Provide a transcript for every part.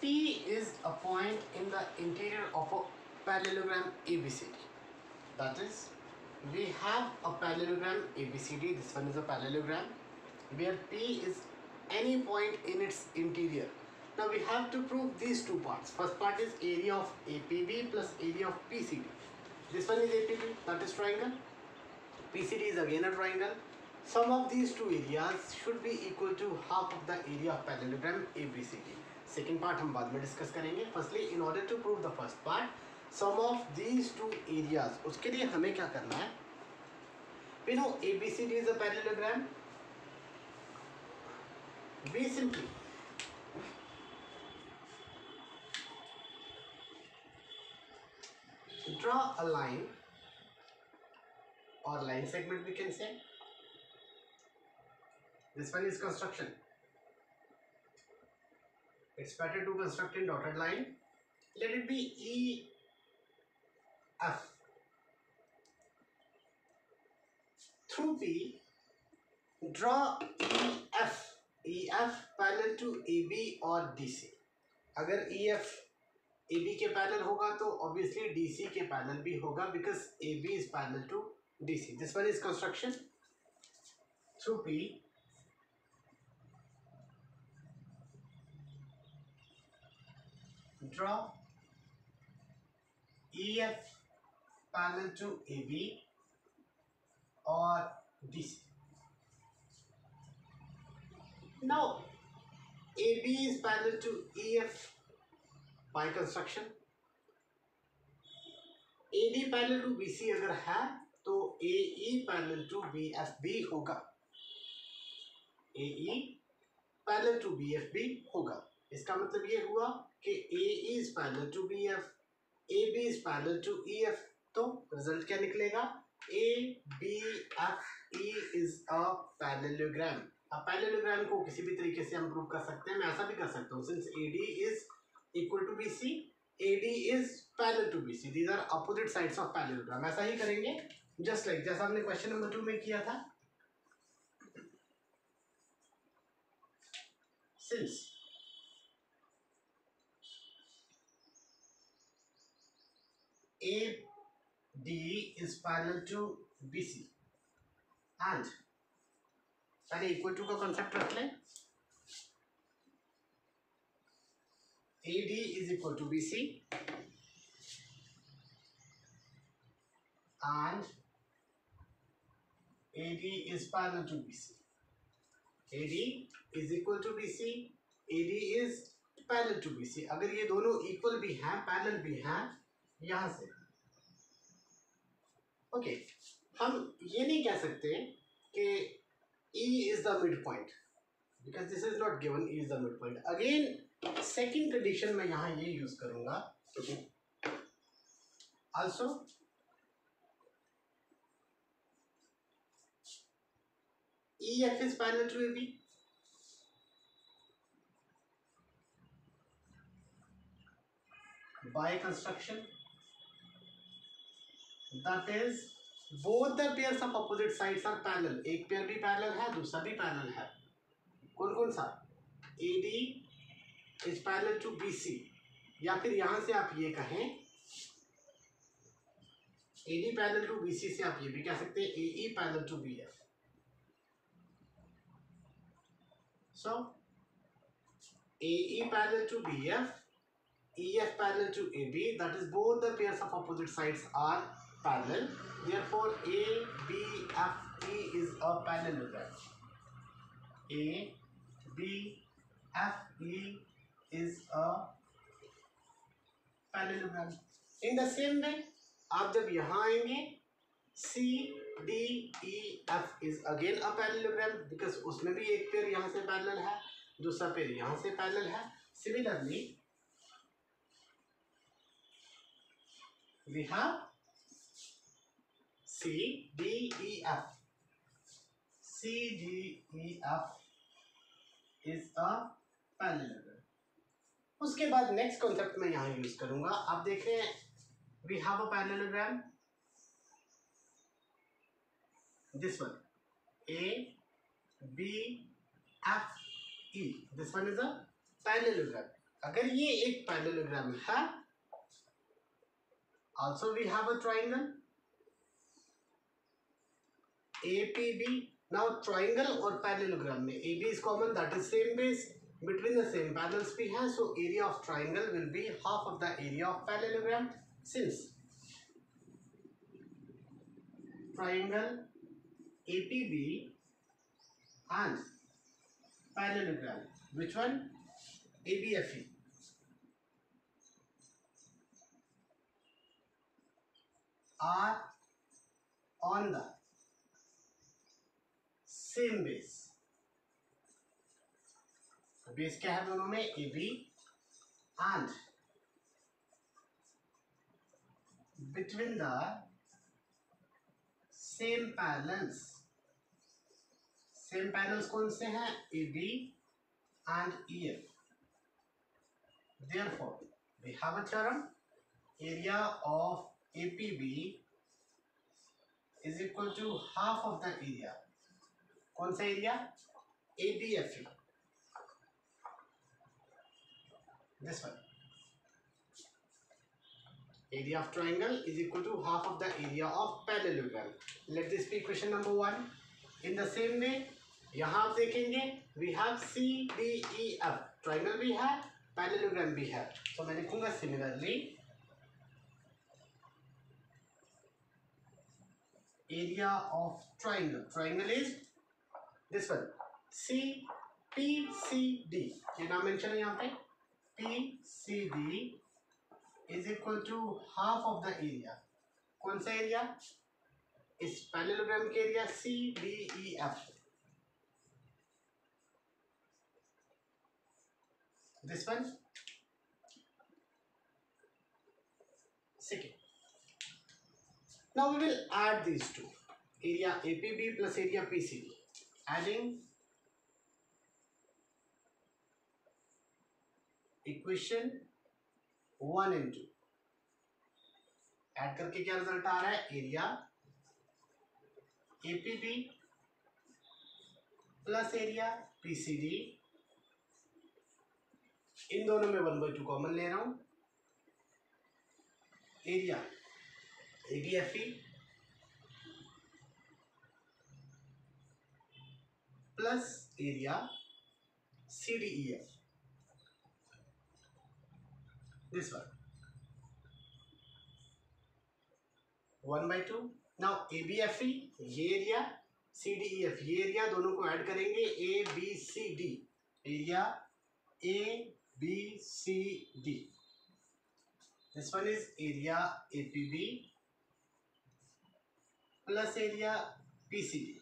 P is a point in the interior of a parallelogram ABCD. That is, we have a parallelogram ABCD. This one is a parallelogram where P is any point in its interior. Now we have to prove these two parts. First part is area of APB plus area of PCD. This one is APB, that is triangle. PCD is again a triangle. Sum of these two areas should be equal to half of the area of parallelogram ABCD. Second part हम बाद में discuss करेंगे. Firstly, in order to prove the first part, sum of these two areas, उसके लिए हमें क्या करना है? We know ABCD is a parallelogram. We simply draw a line or line segment, we can say. This one is construction. It's better to construct in dotted line. Let it be EF. Through P, draw EF. EF parallel to AB or DC. अगर EF AB के parallel होगा तो obviously DC के parallel भी होगा because AB is parallel to DC. This one is construction. Through P, draw EF parallel to AB or DC. Now AB is parallel to EF by construction. AD parallel to BC अगर है तो AE parallel to BFB होगा. AE parallel to BFB होगा. इसका मतलब ये हुआ कि AE is parallel to BF, AB is parallel to EF. तो रिजल्ट क्या निकलेगा? ABFE is a parallelogram. अब पैरेललोग्राम को किसी भी तरीके से हम प्रूव कर सकते हैं. मैं ऐसा भी कर सकता हूँ, since AD is equal to BC, AD is parallel to BC. These are opposite sides of parallelogram. ऐसा ही करेंगे, just like जैसा हमने क्वेश्चन नंबर 2 में किया था. Since AD is parallel to BC and पहले इक्वल टू का कॉन्सेप्ट रख लें. AD is equal to BC and AD is parallel to BC. AD is equal to BC, AD is parallel to BC. अगर ये दोनों equal भी हैं, parallel भी हैं, यहाँ से ओके, हम ये नहीं कह सकते कि E is the midpoint because this is not given. E is the midpoint. Again, second condition मैं यहाँ ये use करूँगा. Also, EF is parallel to AB. By construction, that is both the pairs of opposite sides are parallel. एक pair भी parallel है, दूसरा भी parallel है. कौन कौन सा? AD is parallel to BC, या फिर यहाँ से आप ये कहें AD parallel to BC से आप ये भी कह सकते हैं AE parallel to BF. So AE parallel to BF, EF parallel to AB, that is both the pairs of opposite sides are parallel. Therefore ABFE is a parallelogram. ABFE is a parallelogram. In the same way, आप जब यहाँ आएंगे, CDEF is again a parallelogram because उसमें भी एक pair यहाँ से parallel है, दूसरा पेयर यहाँ से पैरेलल है. Similarly, we have CDEF. CDEF is a parallelogram. उसके बाद नेक्स्ट कॉन्सेप्ट मैं यहाँ यूज करूंगा. आप देख रहे हैं, we have a parallelogram. This one, ABFE. This one is a parallelogram. अगर ये एक पैरेललोग्राम है, also we have a triangle APB. Now triangle और parallelogram में AB is common, that is same base, between the same parallels we have, so area of triangle will be half of the area of parallelogram. Since triangle APB and parallelogram, which one? ABFE, are on the same base. Base क्या है दोनों में? AB and between the same parallels. Same parallels कौन से हैं? AB and EF. Therefore, we have a theorem. Area of APB is equal to half of the area. कौन सा area? ABFE. This one. Area of triangle is equal to half of the area of parallelogram. Let this be question number 1. In the same way, यहाँ आप देखेंगे we have CDEF. Triangle भी है, parallelogram भी है. So मैं लिखूंगा similarly. Area of triangle. Triangle is this one. PCD. ये नाम मेंशन है यहाँ पे. PCD is equal to half of the area. कौन सा एरिया? इस पैरेललोग्राम के area CDEF. This one. Second. Now we will add these two. Area APB plus area PCD. Adding equation 1 and 2. Add करके क्या result आ रहा है? Area APB plus area PCD. इन दोनों में 1/2 कॉमन ले रहा हूं. Area ABFE plus area CDEF. This one. 1/2. Now ABFE ये एरिया, CDEF ये एरिया, दोनों को ऐड करेंगे ABCD. Area ABCD. This one is area APB plus area PCD.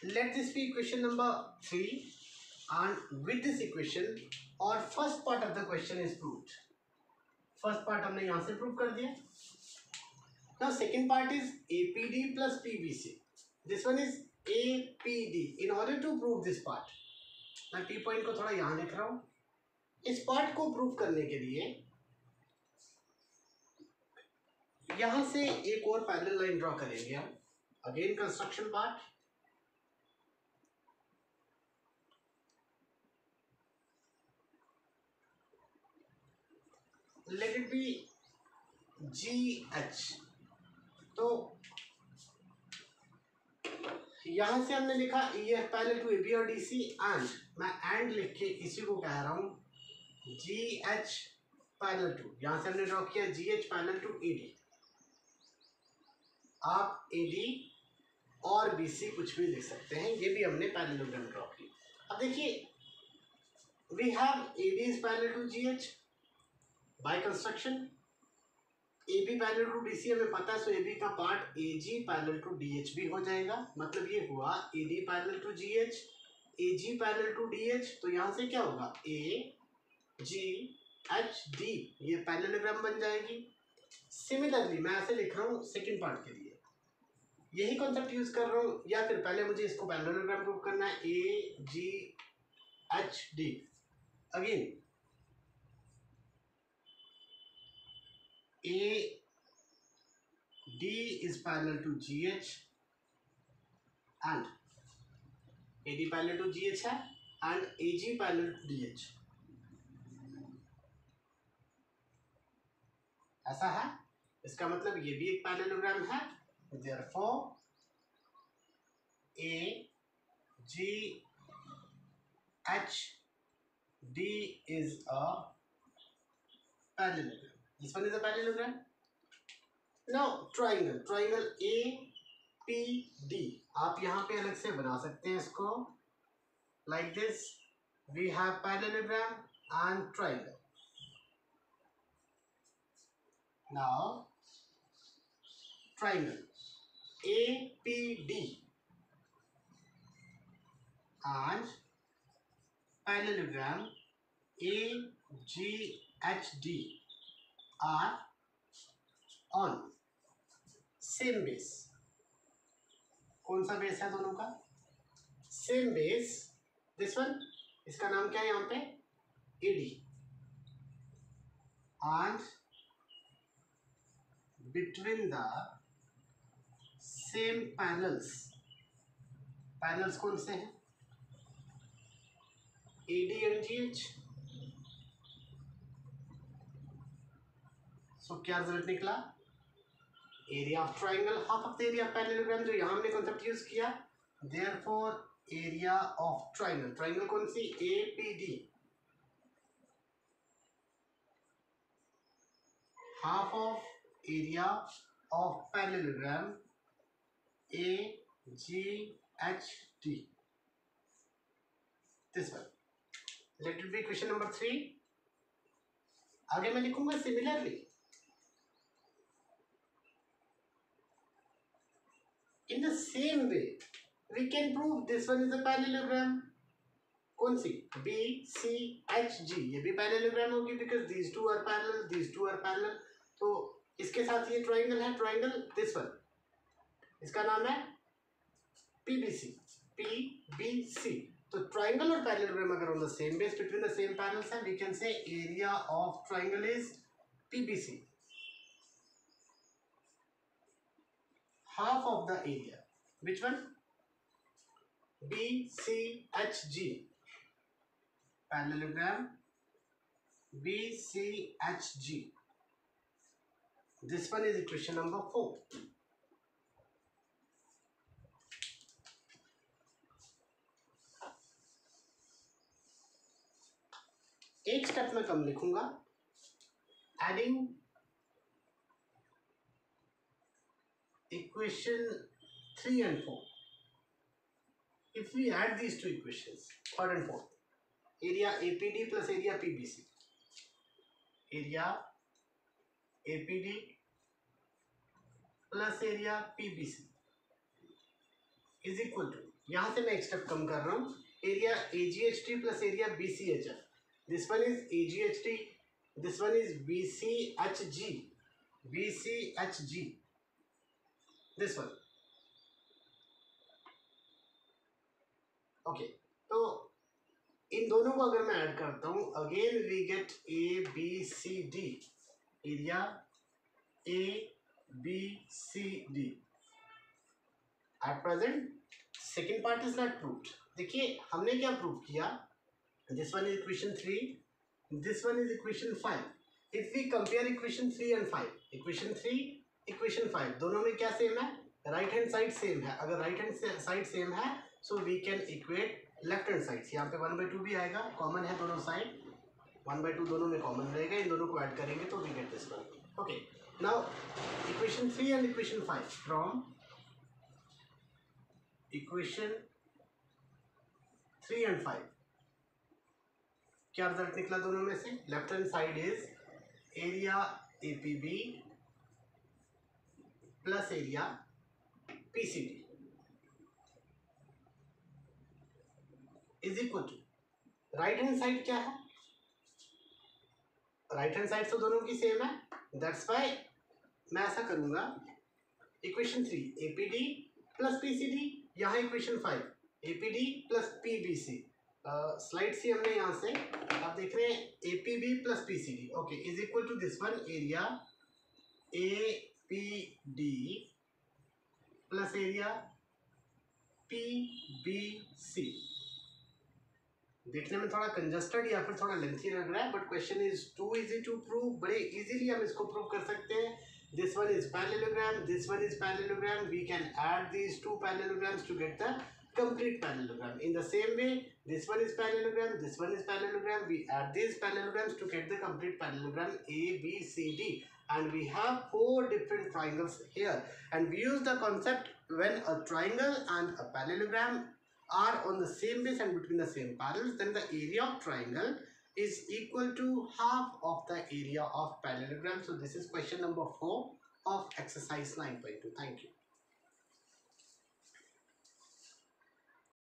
Let this be equation number 3, and with this equation और first part of the question is proved. First part हमने यहाँ से prove कर दिया. Now second part is APD plus PBC. This one is APD. In order to prove this part, मैं P point को थोड़ा यहाँ लिख रहा हूँ. इस पार्ट को प्रूव करने के लिए यहां से एक और पैरेलल लाइन ड्रॉ करेंगे हम. Again construction part. Let it be GH. तो यहां से हमने लिखा EF पैरेलल टू AB और DC, एंड मैं एंड लिख के इसी को कह रहा हूं GH पैरेलल टू. यहां से हमने ड्रॉ किया GH पैरेलल टू AD. आप AD और BC कुछ भी लिख सकते हैं, ये भी हमने पैरेललोग्राम ड्रॉ किया. अब देखिए we have AD is parallel to GH by construction. AB parallel to DC हमें पता है, सो AB का part AG parallel to DH भी हो जाएगा. मतलब ये हुआ AD parallel to GH, AG parallel to DH. तो यहाँ से क्या होगा? AGHD. ये पैरेललोग्राम बन जाएगी. सिमिलरली मैं ऐसे लिख रहा हूँ सेकेंड पार्ट के लिए, यही कॉन्सेप्ट यूज कर रहा हूँ, या फिर पहले मुझे इसको पैरेललोग्राम प्रूव करना है. AGHD. Again AD is parallel to GH and AD parallel to GH है, and AG parallel to DH. ऐसा है, इसका मतलब ये भी एक पैरेललोग्राम है. Therefore AGHD is a parallelogram. This one is a parallelogram. Now triangle APD आप यहाँ पे अलग से बना सकते हैं इसको. Like this we have parallelogram and triangle. Now triangle APD and parallelogram AGHD are on same base. कौन सा बेस है दोनों का? Same base. दिस वन, इसका नाम क्या है यहाँ पे? AD. and between the same parallels कौन से हैं? AD and GH. सो क्या रिजल्ट निकला? Area of triangle half of the area of parallelogram, जो यहाँ हमने कॉन्सेप्ट यूज किया. देयरफॉर एरिया ऑफ ट्राइंगल कौन सी? APD. Half of area of parallelogram AGHD. This one. Let it be question number 3. आगे मैं लिखूंगा similarly. In the same way, we can prove this one is a parallelogram. कौन सी? BCHG. ये भी parallelogram होगी because these two are parallel. तो इसके साथ ये triangle है, triangle this one. इसका नाम है PBC. तो triangle और parallelogram अगर on the same base between the same parallels है, we can say area of triangle is PBC. Half of the area. Which one? BCHG. Parallelogram BCHG. This one is equation number 4. एक step में कम लिखूंगा. Adding equation 3 and 4. If we add these two equations, third and fourth, area APD plus area PBC, area APD plus area PBC is equal to, यहाँ से मैं एक step कम कर रहा हूँ, area AGHD plus area BCHF. This one is AGHD, this one is BCHG. This one. Okay, तो इन दोनों को अगर मैं ऐड करता हूँ, again we get ABCD, area ABCD. At present second part is not proved. देखिए हमने क्या प्रूव किया. This one is equation 3, this one is equation 5. If we compare equation 3 and 5, equation 3 equation 5 दोनों में क्या सेम है? राइट हैंड साइड सेम है. अगर राइट हैंड साइड सेम है so we can equate left hand side. यहाँ पे 1/2 भी आएगा, कॉमन है दोनों साइड. 1/2 दोनों में कॉमन रहेगा. इन दोनों को ऐड करेंगे तो we get this one. Okay, now equation 3 and equation 5. From equation 3 and 5 क्या रिजल्ट निकला दोनों में से? Left hand side is area APB plus area PCD is equal to, right hand side क्या है? राइट हैंड साइड तो दोनों की सेम है. दैट्स वाई मैं ऐसा करूंगा, इक्वेशन 3 APD प्लस PCD, यहाँ equation 5 APD plus PBC. Slide C हमने यहाँ से, आप देख रहे हैं APB plus PCD. Okay, is equal to this one, area APD plus area PBC. देखने में थोड़ा कंजस्टेड या फिर थोड़ा लेंथी लग रहा है, but question is too easy to prove. बड़े इजीली हम इसको प्रूव कर सकते हैं. This one is parallelogram, this one is parallelogram. We can add these two parallelograms to get the complete parallelogram. In the same way, this one is parallelogram, this one is parallelogram. We add these parallelograms to get the complete parallelogram A, B, C, D. And we have 4 different triangles here. And we use the concept when a triangle and a parallelogram are on the same base and between the same parallels, then the area of triangle is equal to half of the area of parallelogram. So this is question number 4 of exercise 9.2. Thank you.